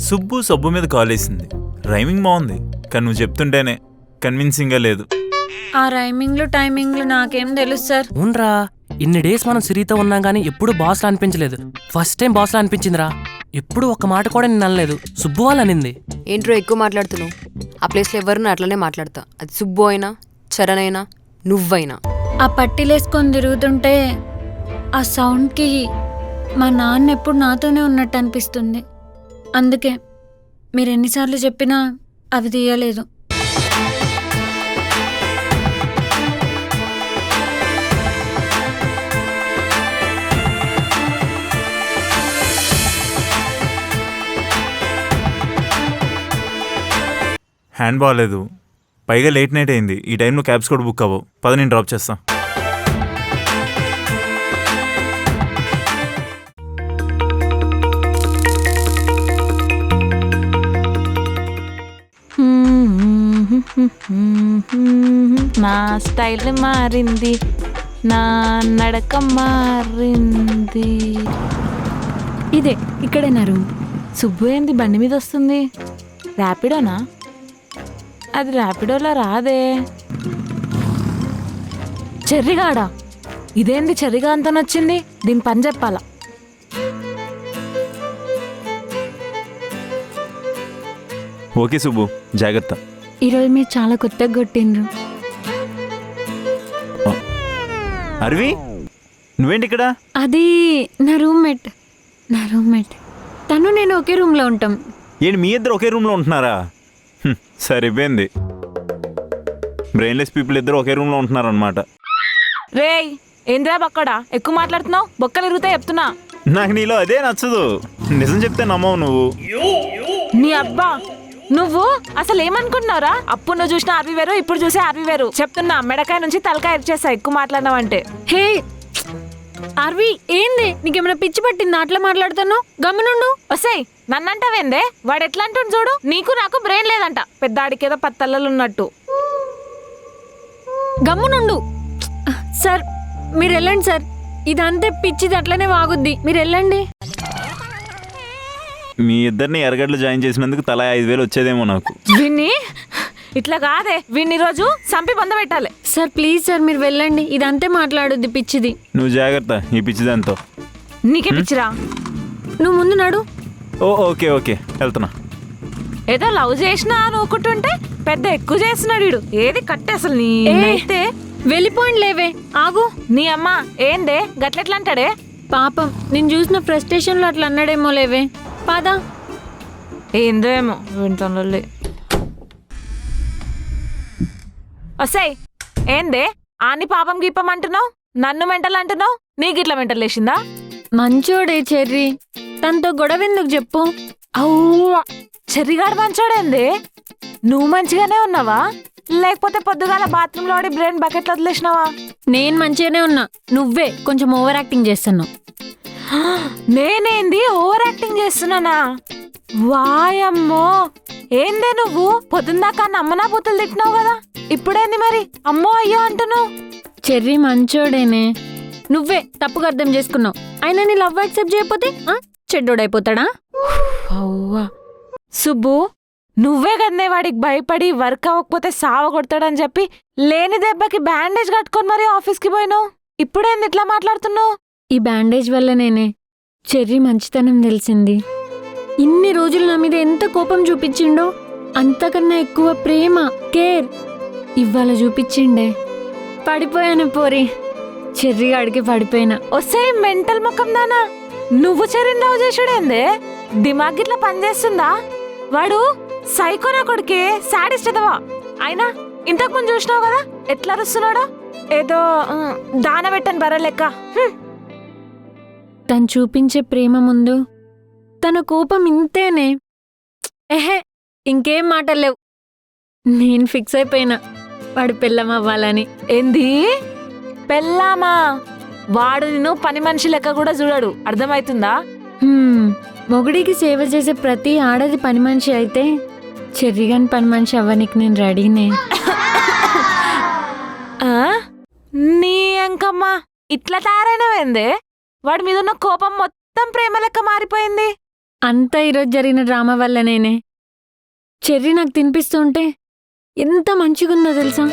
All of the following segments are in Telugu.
సుబ్బు సబ్బు మీద కాలేసింది. రైమింగ్ బాగుంది, కానీ నువ్వు చెప్తుంటేనే కన్విన్సింగ్గా లేదు. ఆ రైమింగ్లు టైమింగ్లు నాకేం తెలుసు సార్. అవునరా, ఇన్ని డేస్ మనం సిరితో ఉన్నాం కానీ ఎప్పుడు బాస్లా అనిపించలేదు. ఫస్ట్ టైం బాస్లా అనిపించిందిరా. ఎప్పుడు ఒక్క మాట కూడా నేను అనలేదు. సుబ్బు వాళ్ళు అనింది. ఏంట్రో ఎక్కువ మాట్లాడుతున్నావు? ఆ ప్లేస్లో ఎవరిని అట్లనే మాట్లాడతా. అది సుబ్బు అయినా, చరణ్ అయినా, నువ్వైనా. ఆ పట్టీలేసుకొని తిరుగుతుంటే ఆ సౌండ్కి మా నాన్న ఎప్పుడు నాతోనే ఉన్నట్టు అనిపిస్తుంది. అందుకే మీరు ఎన్నిసార్లు చెప్పినా అవి తీయలేదు. హ్యాండ్ బాగాలేదు, పైగా లేట్ నైట్ అయింది. ఈ టైంలో క్యాబ్స్ కూడా బుక్ అవ్వవు. పద, నేను డ్రాప్ చేస్తా. నా స్టైల్ మారింది, నా నడక మారింది. ఇదే ఇక్కడే నా రూమ్. సుబ్బు ఏంది బండి మీద వస్తుంది? ర్యాపిడోనా? అది ర్యాపిడోలా రాదే. చెర్రిగాడా? ఇదేంది చెర్రిగా అంతా నచ్చింది? దీని పని చెప్పాలా? ఓకే సుబ్బు, జాగ్రత్త. ఈరోజు మీరు చాలా కొత్తగా కొట్టిండ్రు. అరవి, నువ్వేంటి ఇక్కడ? అది నా రూమ్మేట్. తను నేను ఒకే రూమ్లో ఉంటాం. ఏంటి మీ ఇద్దరు ఒకే రూమ్లో ఉంటున్నారా? సరిపోయింది. బ్రెయిన్లెస్ పీపుల్ ఇద్దరు ఒకే రూమ్లో ఉంటున్నారనమాట. రేయ్, ఏంద్రా బక్కడా ఎక్కువ మాట్లాడుతున్నావు? బొక్కలు ఇరుగుతా చెప్తున్నా. నాకు నీలో అదే నచ్చదు. నిజం చెప్తే నమ్మవు నువ్వు. నీ అబ్బా, నువ్వు అసలు ఏమనుకుంటున్నావురా? అప్పుడు నువ్వు చూసిన ఆర్వి వేరు, ఇప్పుడు చూసే ఆర్వి వేరు. చెప్తున్నా, మెడకాయ నుంచి తలకాయ ఇచ్చేస్తా ఎక్కువ మాట్లాడినావంటే. హే ఆర్వి, ఏంది నీకేమైనా పిచ్చి పట్టిందా అట్లా మాట్లాడుతాను? గమనుండు. వస్తాయి నన్నంటావేందే? వాడు ఎట్లా అంటుండు చూడు. నీకు నాకు బ్రెయిన్ లేదంట, పెద్దాడికేదో 10 తలలు ఉన్నట్టు. గమ్మునుండు. సార్ మీరు వెళ్ళండి సార్, ఇదంతే పిచ్చిది అట్లనే వాగుద్ది. మీరు వెళ్ళండి. మీ ఇద్దరిని ఎరగడ్లు జాయిన్ చేసినందుకు తలా 5,000 వచ్చేదేమో నాకు. విన్ని ఇట్లా కాదే, విన్ని రోజు సంపి బంద పెట్టాలి. సార్ ప్లీజ్ సార్, మీరు వెళ్ళండి. ఇదంతే మాట్లాడుద్ది పిచ్చిది. నువ్వు జాగ్రత్త ఈ పిచ్చిదాంతో. నీకే పిచ్చిరా? నువ్వు ముందు నడు. ఓకే వెళ్తున్నా. ఏదో లవ్ చేసినా అనుకుంటుంటే పెద్ద ఎక్కువ చేస్తున్నాడు వీడు. ఏది కట్టే అసలు నీ అయితే వెళ్ళిపోయింది. లేవే ఆగు. నీ అమ్మ ఏందే గట్లెట్లా అంటాడే? పాపం నేను చూసిన ఫ్రస్ట్రేషన్లో అట్లా అన్నాడేమో. లేవే పాదా. ఏందో ఏమో వింటానులే. వస్తాయి ఏందే ఆని పాపం గీపం అంటున్నావు? నన్ను మెంటల్ అంటున్నావు? నీకు ఇట్లా మెంటల్ లేచిందా? మంచోడే చెర్రీ, తనతో గొడవ ఎందుకు చెప్పు. అవ్వ, చెర్రిగాడు మంచోడేంది? నువ్వు మంచిగానే ఉన్నావా, లేకపోతే పొద్దుగాల బాత్రూంలో వాడి బ్రెయిన్ బకెట్లో వదిలేసినావా? నేను మంచిగానే ఉన్నా, నువ్వే కొంచెం ఓవర్ యాక్టింగ్ చేస్తున్నావు. నేనేంది ఓవర్ యాక్టింగ్ చేస్తున్నానా? వాయమ్మో, ఏందే నువ్వు పొద్దుందాకా నమ్మనా బూతులు తిట్టినావు కదా, ఇప్పుడేంది మరి అమ్మో అయ్యో అంటున్నావు? చెర్రీ మంచోడేనే, నువ్వే తప్పుగా అర్థం చేసుకున్నావు. అయినా నీ లవ్ యాక్సెప్ట్ చేయకపోతే చెడ్డోడైపోతాడా? అవ్వా సుబ్బు, నువ్వే కదనే వాడికి భయపడి వర్క్ అవ్వకపోతే సావ కొడతాడని చెప్పి లేని దెబ్బకి బ్యాండేజ్ కట్టుకొని మరీ ఆఫీస్కి పోయినావు. ఇప్పుడేంది ఇట్లా మాట్లాడుతున్నావు? ఈ బ్యాండేజ్ వల్ల నేనే చెర్రీ మంచితనం తెలిసింది. ఇన్ని రోజులు నా మీద ఎంత కోపం చూపించిండో, అంతకన్నా ఎక్కువ ప్రేమ, కేర్ ఇవాళ చూపించిండే. పడిపోయాను పోరి, చెర్రీ గాడికి పడిపోయినా. వస్తే మెంటల్ ముఖం దానా, నువ్వు చెర్రీని లవ్ చేసుడేందే? దిమాగ్ ఇట్లా పనిచేస్తుందా? వాడు సైకోనా కొడుకే, సాడిస్ట్ ఎదవా. అయినా ఇంతకు ముందు చూసినావు కదా ఎట్లా అరుస్తున్నాడో, ఏదో దానబెట్టని బర్రెలెక్క. తను చూపించే ప్రేమ ముందు తన కోపం ఇంతేనే. ఎహే, ఇంకేం మాటలు లేవు. నేను ఫిక్స్ అయిపోయినా వాడు పెళ్ళాం అవ్వాలని. ఏంది పెళ్ళామా? వాడు నిన్ను పని మనిషి లెక్క కూడా చూడడు, అర్థమవుతుందా? మొగుడికి సేవ చేసే ప్రతి ఆడది పని మనిషి అయితే చెర్రీగాని పని మనిషి అవ్వనికి నేను రెడీనే. నీ అంకమ్మా ఇట్లా తయారైనవేందే? వాడి మీద ఉన్న కోపం మొత్తం ప్రేమ లెక్క మారిపోయింది. అంతా ఈరోజు జరిగిన డ్రామా వల్లనేనే. చెర్రీ నాకు తినిపిస్తుంటే ఎంత మంచిగుందో తెలుసా.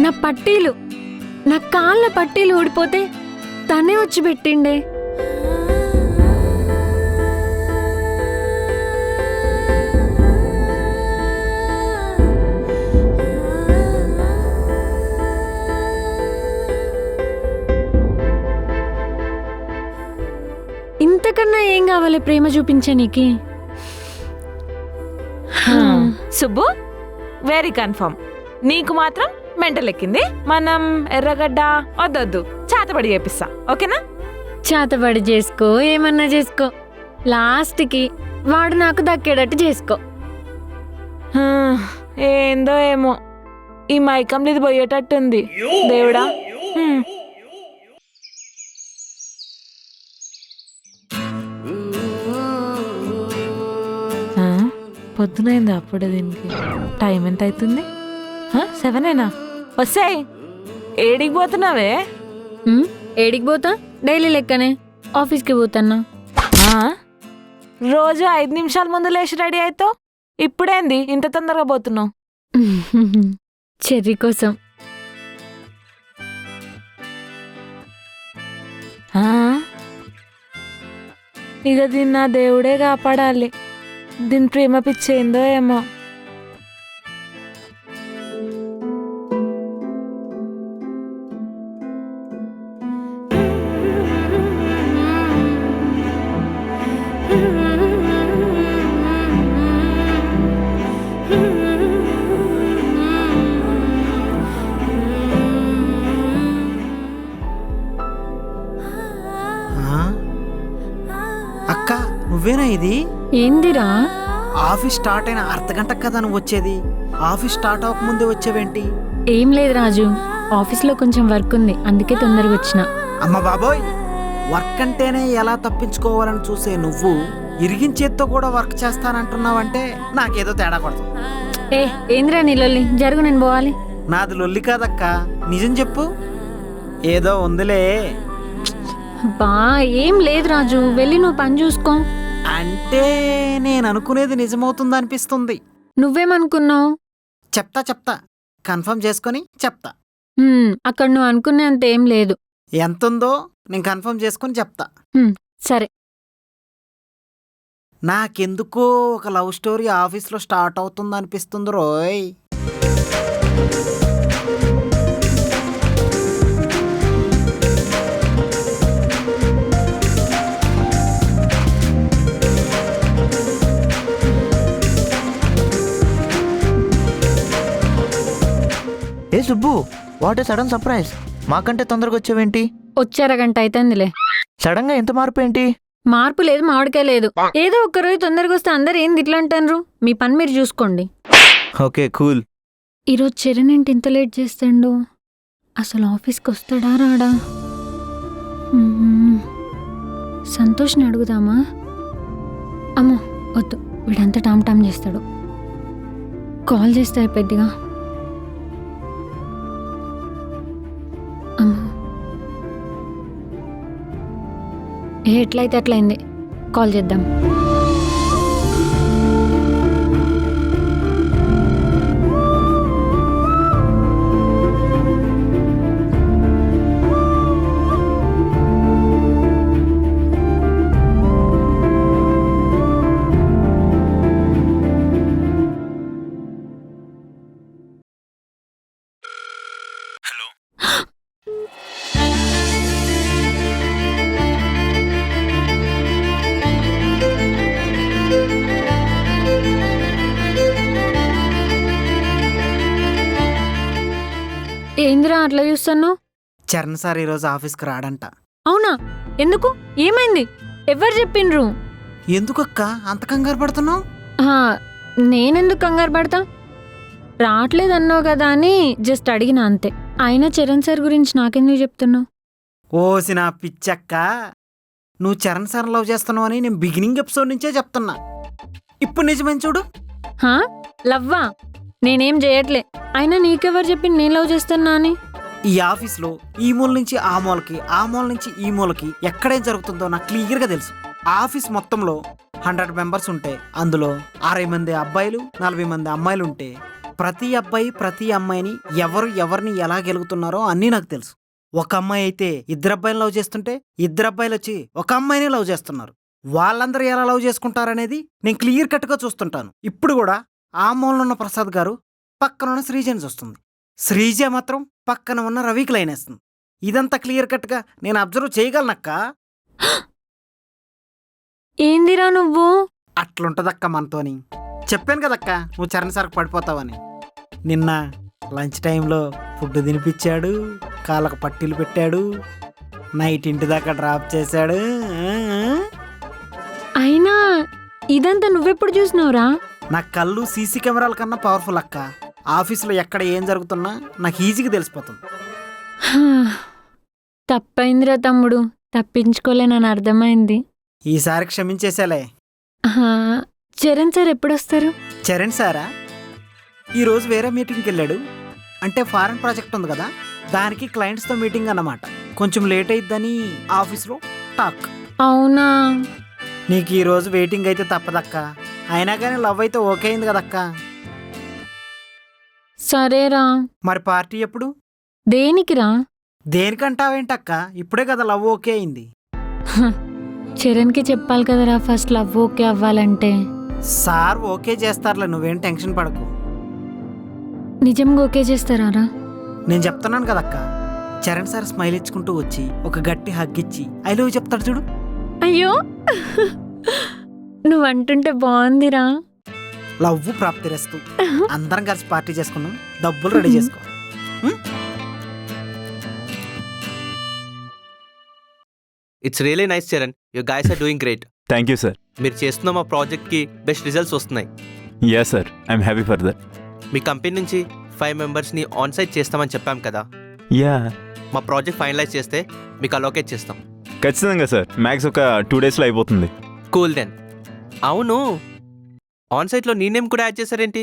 నా పట్టీలు, నా కాళ్ళ పట్టీలు ఊడిపోతే తనే వచ్చి పెట్టిండే. ఇంతకన్నా ఏం కావాలి ప్రేమ చూపించనీకి? సుబ్బు, వెరీ కన్ఫర్మ్, నీకు మాత్రం మెంటల్ ఎక్కింది. మనం ఎర్రగడ్డ వద్దొద్దు, చేతబడి చేపిస్తా, ఓకేనా? చేతబడి చేసుకో, ఏమన్నా చేసుకో, లాస్ట్కి వాడు నాకు దక్కేటట్టు చేసుకో. ఏందో ఏమో, ఈ మైకంలో ఇది పోయేటట్టుంది. దేవుడా. పొద్దునైంది అప్పుడే, దీనికి టైం ఎంత అవుతుంది? 7 వస్తాయి. ఏడికి పోతున్నావే? ఏడికి పోతా? డైలీ లెక్కనే ఆఫీస్కి పోతాన్నా. రోజు 5 నిమిషాల ముందు లేచి రెడీ అవుతావు, ఇప్పుడేంది ఇంత తొందరగా పోతున్నావు? చెర్రీ కోసం. ఇక దీన్ని నా దేవుడే కాపాడాలి. దీని ప్రేమ పిచ్చేందో ఏమో. అక్క, నువ్వేనా ఇది? ఏందిరా? ఆఫీస్ స్టార్ట్ అయిన అర్ధగంట కదా నువ్వు వచ్చేది. ఆఫీస్ స్టార్ట్ అవ్వకముందే వచ్చేవేంటి? ఏం లేదు రాజు, ఆఫీస్లో కొంచెం వర్క్ ఉంది, అందుకే తొందరగా వచ్చిన. అమ్మ బాబోయ్, వర్క్ అంటేనే ఎలా తప్పించుకోవాలని చూసే నువ్వు ఇరిగించేత్తో కూడా వర్క్ చేస్తానంటున్నావంటే నాకేదో తేడా కొడుతుంది. ఏంద్రా నీ లొల్లి? జరుగు, నేను పోవాలి. నాది లొల్లి కాదక్క, నిజం చెప్పు. ఏదో ఉందిలే. బా ఏం లేదు రాజు, వెళ్ళి నువ్వు పని చూసుకో. అంటే నేను అనుకునేది నిజమవుతుందనిపిస్తుంది. నువ్వేమనుకున్నావు? చెప్తా కన్ఫర్మ్ చేసుకొని చెప్తా. అక్కడ నువ్వు అనుకునేంత ఏం లేదు. ఎంతుందో నేను కన్ఫర్మ్ చేసుకొని చెప్తా. సరే. నాకెందుకో ఒక లవ్ స్టోరీ ఆఫీస్లో స్టార్ట్ అవుతుందనిపిస్తుంది రోయ్. ఏ Subbu, what a sudden surprise. మాకంటే తొందరగా వచ్చావేంటి? వచ్చారగంట అయితేందిలే. సడన్ గా ఎంత మార్పు ఏంటి? మార్పు లేదు, మామిడికాయ లేదు. ఏదో ఒక్కరోజు తొందరగా వస్తే అందరు ఏంది ఇట్లా అంటారు? మీ పని మీరు చూసుకోండి. Okay cool. ఈరోజు చరణ్ ఏంటి ఇంత లేట్ చేస్తాడు? అసలు ఆఫీస్కి వస్తాడా రాడా? సంతోష్ని అడుగుదామా? అమ్మో వద్దు, వీడంతా టామ్ టామ్ చేస్తాడు. కాల్ చేస్తే అయిపోద్దిగా. అమ్మో, ఎట్లయితే అట్లయింది, కాల్ చేద్దాం. ఏందిరా అట్లా చూస్తున్నావు? చరణ్ సార్ ఈరోజు ఆఫీస్కి రాడంట. అవునా? ఎందుకు? ఏమైంది? ఎవరు చెప్పిండ్రు? ఎందుకక్క అంత కంగారు పడుతున్నావు? నేనెందుకు కంగారు పడతా? రావట్లేదన్నావు కదా అని జస్ట్ అడిగిన అంతే. అయినా చరణ్ సార్ గురించి నాకెందుకు చెప్తున్నావు? ఓసి నా పిచ్చక్క, నువ్వు చరణ్ సార్ లవ్ చేస్తున్నావు అని నేను బిగినింగ్ ఎపిసోడ్ నుంచే చెప్తున్నా. ఇప్పుడు నిజమని చూడు. లవ్వా? నేనేం చేయట్లే. అయినా నీకెవరు చెప్పి నేను లవ్ చేస్తున్నా అని? ఈ ఆఫీస్లో ఈ మూల నుంచి ఆ మూలకి, ఆ మూల నుంచి ఈ మూలకి ఎక్కడేం జరుగుతుందో నాకు క్లియర్గా తెలుసు. ఆఫీస్ మొత్తంలో 100 మెంబర్స్ ఉంటే అందులో 60 మంది అబ్బాయిలు, 40 మంది అమ్మాయిలు ఉంటే ప్రతి అబ్బాయి ప్రతి అమ్మాయిని ఎవరిని ఎలా గెలుగుతున్నారో అన్నీ నాకు తెలుసు. ఒక అమ్మాయి అయితే 2 అబ్బాయిని లవ్ చేస్తుంటే 2 అబ్బాయిలు వచ్చి ఒక అమ్మాయిని లవ్ చేస్తున్నారు. వాళ్ళందరూ ఎలా లవ్ చేసుకుంటారనేది నేను క్లియర్ కట్గా చూస్తుంటాను. ఇప్పుడు కూడా ఆ మూలన ఉన్న ప్రసాద్ గారు పక్కన ఉన్న శ్రీజని చూస్తుంది. శ్రీజ మాత్రం పక్కన ఉన్న రవికి లైన్ వేస్తుంది. ఇదంతా క్లియర్ కట్గా నేను అబ్జర్వ్ చేయగలనక్క. ఏందిరా నువ్వు? అట్లుంటదక్క మనతోని. చెప్పాను కదక్క నువ్వు చరణ్ సార్కి పడిపోతావని. నిన్న లంచ్ టైంలో ఫుడ్ తినిపించాడు, కాళ్ళకు పట్టీలు పెట్టాడు, నైట్ ఇంటి దాకా డ్రాప్ చేశాడు. అయినా ఇదంతా నువ్వెప్పుడు చూసినావురా? నా కళ్ళు సీసీ కెమెరాల కన్నా పవర్ఫుల్ అక్క. ఆఫీసులో ఎక్కడ ఏం జరుగుతున్నా నాకు ఈజీగా తెలిసిపోతుంది. హా, తప్పైందిరా తమ్ముడు, తప్పించుకోలేనని అర్థమైంది. ఈసారి క్షమించేసేలే. హా, చరణ్ సార్ ఎప్పుడొస్తారు? చరణ్ సారా ఈరోజు వేరే మీటింగ్కి వెళ్ళాడు. అంటే ఫారెన్ ప్రాజెక్ట్ ఉంది కదా, దానికి క్లయింట్స్తో మీటింగ్ అన్నమాట. కొంచెం లేట్ అయిద్దని ఆఫీస్లో టాక్. అవునా? నీకు ఈరోజు వెయిటింగ్ అయితే తప్పదక్క. అయినా కానీ లవ్ అయితే ఓకే అయింది కదక్క. సరేరా. మరి పార్టీ ఎప్పుడు? దేనికిరా? దేనికంటావేంటక్క, ఇప్పుడే కదా లవ్ ఓకే అయింది. హ, చరణ్కి చెప్పాలి కదరా ఫస్ట్ లవ్ ఓకే అవ్వాలంటే. సార్ ఓకే చేస్తారులే, నువ్వేం టెన్షన్ పడకు. నిజంగా ఓకే చేస్తారా? నేను చెప్తున్నాను కదక్క. చరణ్ సార్ స్మైల్ ఇచ్చుకుంటూ వచ్చి ఒక గట్టి హగ్ ఇచ్చి ఐ లవ్ చెప్తాడు చూడు. అయ్యో, నువ్వు అంటుంటే బాగుందిరా. లవ్ ప్రాప్తిరేస్తూ. అందరం కలిసి పార్టీ చేసుకున్నాం. డబ్బులు రెడీ చేసుకో. It's really nice Charan, you guys are doing great. Thank you sir. మీరు చేస్తున్న మా ప్రాజెక్ట్కి బెస్ట్ రిజల్ట్స్ వస్తున్నాయి. Yeah sir, I'm happy for that. మీ కంపెనీ నుంచి 5 మెంబర్స్ని ఆన్ సైట్ చేస్తామని చెప్పాం కదా. యా, మా ప్రాజెక్ట్ ఫైనలైజ్ చేస్తే మీకు అలోకేట్ చేస్తాం. ఖచ్చితంగా సార్. మ్యాక్స్ ఒక 2 డేస్లో అయిపోతుంది. Cool then. అవును, ఆన్ సైట్లో నీ నేమ్ కూడా యాడ్ చేశారేంటి?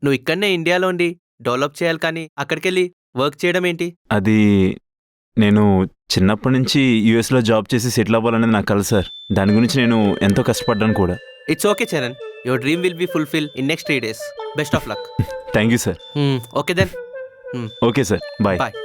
నువ్వు ఇక్కడనే ఇండియాలో ఉండి డెవలప్ చేయాలి కానీ అక్కడికి వెళ్ళి వర్క్ చేయడం ఏంటి? అది నేను చిన్నప్పటి నుంచి యూఎస్లో జాబ్ చేసి సెటిల్ అవ్వాలనేది నాకు కల సార్. దాని గురించి నేను ఎంతో కష్టపడ్డాను కూడా. It's okay Charan, your dream will be fulfil in next 3 days. Best of luck. Thank you sir. Okay then. Okay sir, bye. Bye.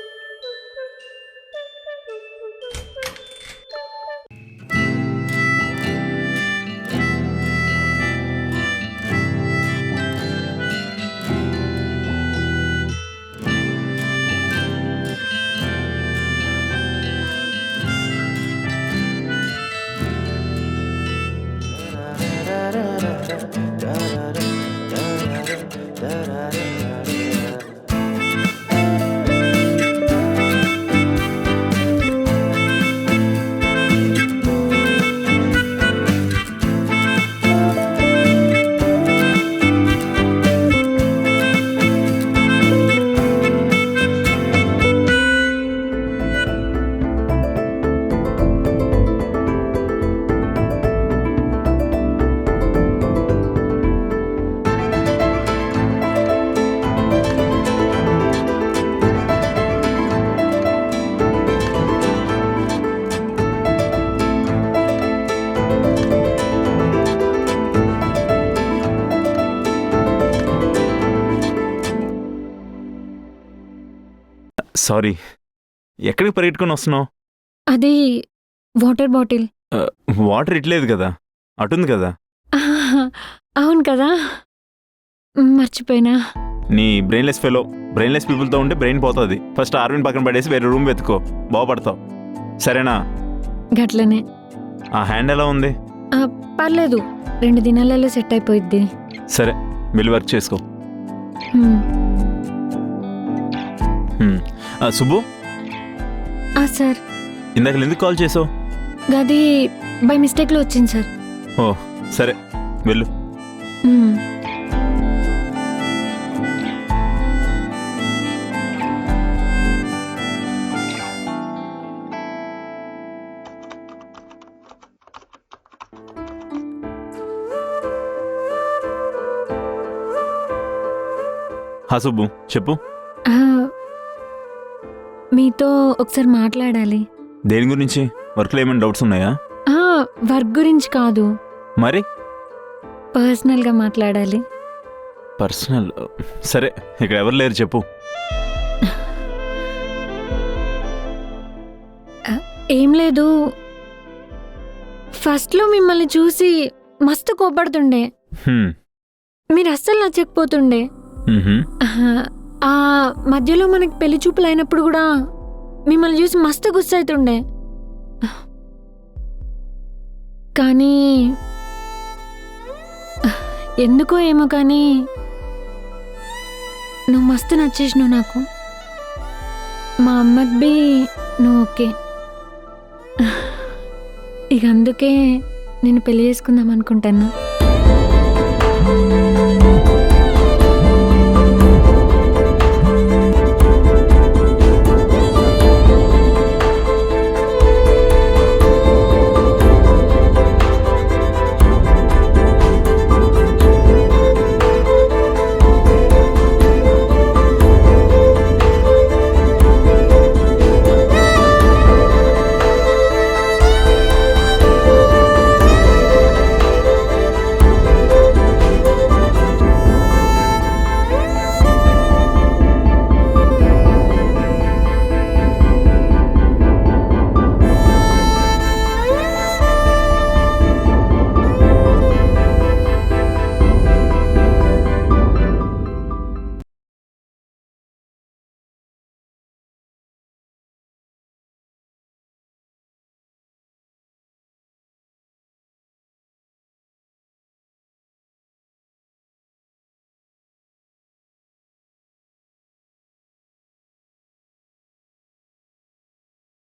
Sorry, ఎక్కడికి పరిగెట్టుకొని వస్తున్నావు? అది వాటర్ బాటిల్. వాటర్ ఇట్లేదు కదా, అటుంది కదా. ఆహా, అవును కదా, మర్చిపోయినా. నీ బ్రెయిన్లెస్ ఫెలో. బ్రెయిన్లెస్ పీపుల్తో ఉంటే బ్రెయిన్ పోతుంది. ఫస్ట్ ఆర్విన్ పక్కన పడేసి వేరే రూమ్ వెతుకో, బాగుపడతావు. సరేనా? గట్లనే. ఆ హ్యాండ్ ఎలా ఉంది? పర్లేదు, 2 దినాలలో సెట్ అయిపోయిద్ది. సరే, వెళ్ళి వర్క్ చేసుకో. సుబ్బు, సార్. ఇందాక ఎందుకు కాల్ చేసావు? గది బై మిస్టేక్లో వచ్చింది సార్. ఓ సరే, వెళ్ళు. సుబ్బు చెప్పు. మీతో ఒకసారి మాట్లాడాలి. దేని గురించి? వర్క్లో ఏమైనా డౌట్స్ ఉన్నాయా? వర్క్ గురించి కాదు, మరి పర్సనల్గా మాట్లాడాలి. పర్సనల్? సరే, ఇక్కడ ఎవరు లేరు, చెప్పు. ఏం లేదు, ఫస్ట్లో మిమ్మల్ని చూసి మస్తు కోపడుతుండే. హ్మ్, మీరు అస్సలు నచ్చకపోతుండే. మ్హూ. ఆ మధ్యలో మనకి పెళ్లి చూపులు అయినప్పుడు కూడా మిమ్మల్ని చూసి మస్తు గుస్సు అవుతుండే. కానీ ఎందుకో ఏమో కానీ నువ్వు మస్తు నచ్చేసినావు నాకు. మా అమ్మకి బి నువ్వు ఓకే. ఇక అందుకే నేను పెళ్లి చేసుకుందాం అనుకుంటున్నా.